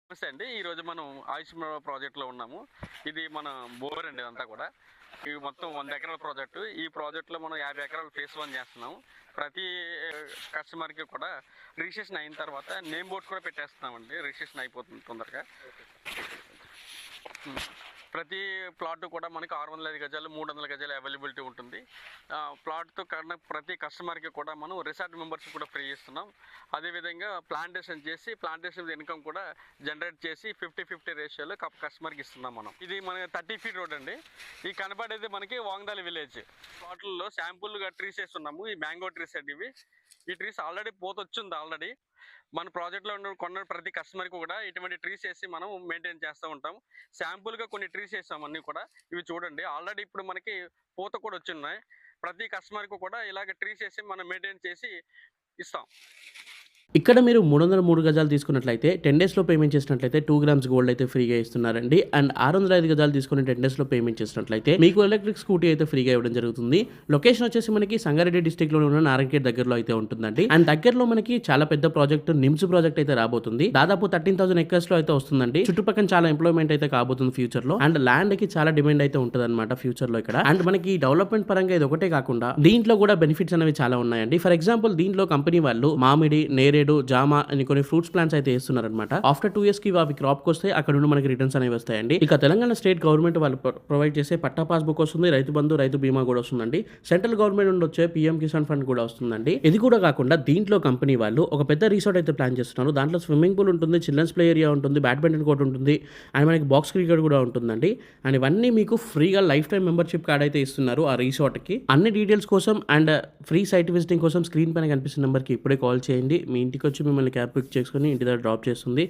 నమస్తే అండి. ఈరోజు మనం ఆయుష్మాన్ ప్రాజెక్ట్‌లో ఉన్నాము. ఇది మన బోర్ అండి ఇదంతా కూడా. ఇది మొత్తం 100 ఎకరాల ప్రాజెక్టు. ఈ ప్రాజెక్ట్‌లో మనం 50 ఎకరాలు ఫేజ్ 1 చేస్తున్నాం. ప్రతి కస్టమర్‌కి కూడా రిజిస్ట్రేషన్ అయిన తర్వాత నేమ్ బోర్డ్స్ కూడా పెట్టేస్తున్నామండి. రిజిస్ట్రేషన్ అయిపోతుంది తొందరగా. హ్మ్. ప్రతి ప్లాట్ కూడా మనకి 605 గజాలు, 300 గజాలు అవైలబిలిటీ ఉంటుంది. ప్లాట్‌తో కన్నా ప్రతి కస్టమర్‌కి కూడా మనం రిసార్ట్ మెంబర్షిప్ కూడా ఫ్రీ ఇస్తున్నాం. అదేవిధంగా ప్లాంటేషన్ చేసి ప్లాంటేషన్ ఇన్కమ్ కూడా జనరేట్ చేసి 50-50 రేషియోలో కస్టమర్‌కి ఇస్తున్నాం మనం. ఇది మన 30 ఫీట్ రోడ్ అండి. ఈ కనపడేది మనకి వాంగ్దాలి విలేజ్. ప్లాట్‌ల్లో శాంపుల్‌గా ట్రీస్ వేస్తున్నాము. ఈ మ్యాంగో ట్రీస్ అండి ఇవి. ఈ ట్రీస్ ఆల్రెడీ పోతొచ్చింది ఆల్రెడీ. మన ప్రాజెక్ట్లో కొన్న ప్రతి కస్టమర్కి కూడా ఇటువంటి ట్రీస్ వేసి మనం మెయింటైన్ చేస్తూ ఉంటాం. శాంపుల్గా కొన్ని ట్రీస్ వేసాం అన్నీ కూడా. ఇవి చూడండి ఆల్రెడీ ఇప్పుడు మనకి పూత కూడా వచ్చిన్నాయి. ప్రతి కస్టమర్కి కూడా ఇలాగ ట్రీస్ వేసి మనం మెయింటైన్ చేసి ఇస్తాం. ఇక్కడ మీరు 303 గజాలు తీసుకున్నట్లయితే 10 డేస్‌లో పేమెంట్ చేసినట్లయితే 2 గ్రామ్స్ గోల్డ్ అయితే ఫ్రీగా ఇస్తున్నారండి. అండ్ 605 గజాలు తీసుకొని 10 డేస్‌లో పేమెంట్ చేసినట్లయితే మీకు ఎలక్ట్రిక్ స్కూటీ అయితే ఫ్రీగా ఇవ్వడం జరుగుతుంది. లొకేషన్ వచ్చేసి మనకి సంగారెడ్డి డిస్ట్రిక్ట్‌లో ఉన్న నారాయణఖేడ్ దగ్గరలో అయితే ఉంటుందండి. అండ్ దగ్గరలో మనకి చాలా పెద్ద ప్రాజెక్ట్ నిమ్స్ ప్రాజెక్ట్ అయితే రాబోతుంది. దాదాపు 13,000 ఎకర్స్‌లో అయితే వస్తుందండి. చుట్టుపక్కల చాలా ఎంప్లాయ్మెంట్ అయితే కాబోతుంది ఫ్యూచర్‌లో. అండ్ ల్యాండ్‌కి చాలా డిమాండ్ అయితే ఉంటదన్నమాట ఫ్యూచర్‌లో ఇక్కడ. అండ్ మనకి డెవలప్‌మెంట్ పరంగా ఇది ఒకటే కాకుండా దీంట్లో కూడా బెనిఫిట్స్ అనేవి చాలా ఉన్నాయండి. ఫర్ ఎగ్జాంపుల్ దీంట్లో కంపెనీ వాళ్ళు మామిడి, నేరేడు, జామ అని కొన్ని ఫ్రూట్స్ ప్లాంట్స్ అయితే వేస్తున్నారనమాట. ఆఫ్టర్ 2 ఇయర్స్ కి అవి క్రాప్ వస్తే అక్కడ నుండి మనకి రిటర్న్స్ అనేవి వస్తాయండి. ఇక తెలంగాణ స్టేట్ గవర్నమెంట్ వాళ్ళు ప్రొవైడ్ చేసే పట్టా పాస్బుక్ వస్తుంది, రైతు బంధు, రైతు బీమా కూడా వస్తుందండి. సెంట్రల్ గవర్నమెంట్ నుండి వచ్చే పీఎం కిసాన్ ఫండ్ కూడా వస్తుందండి. ఇది కూడా కాకుండా దీంట్లో కంపెనీ వాళ్ళు ఒక పెద్ద రిసార్ట్ అయితే ప్లాన్ చేస్తున్నారు. దాంట్లో స్విమ్మింగ్ పూల్ ఉంటుంది, చిల్డ్రన్స్ ప్లే ఏరియా ఉంటుంది, బ్యాడ్మింటన్ కోర్ట్ ఉంటుంది, అండ్ మనకి బాక్స్ క్రికెట్ కూడా ఉంటుందండి. అండ్ ఇవన్నీ మీకు ఫ్రీగా లైఫ్ టైం మెంబర్షిప్ కార్డ్ అయితే ఇస్తున్నారు ఆ రిసార్ట్ కి. అన్ని డీటెయిల్స్ కోసం అండ్ ఫ్రీ సైట్ విజిటింగ్ కోసం స్క్రీన్ పైన కనిపిస్తున్న నెంబర్కి ఇప్పుడే కాల్ చేయండి. మీ ఇంటికి వచ్చి మిమ్మల్ని క్యాబ్ పిక్ చేసుకుని ఇంటి దగ్గర డ్రాప్ చేస్తుంది.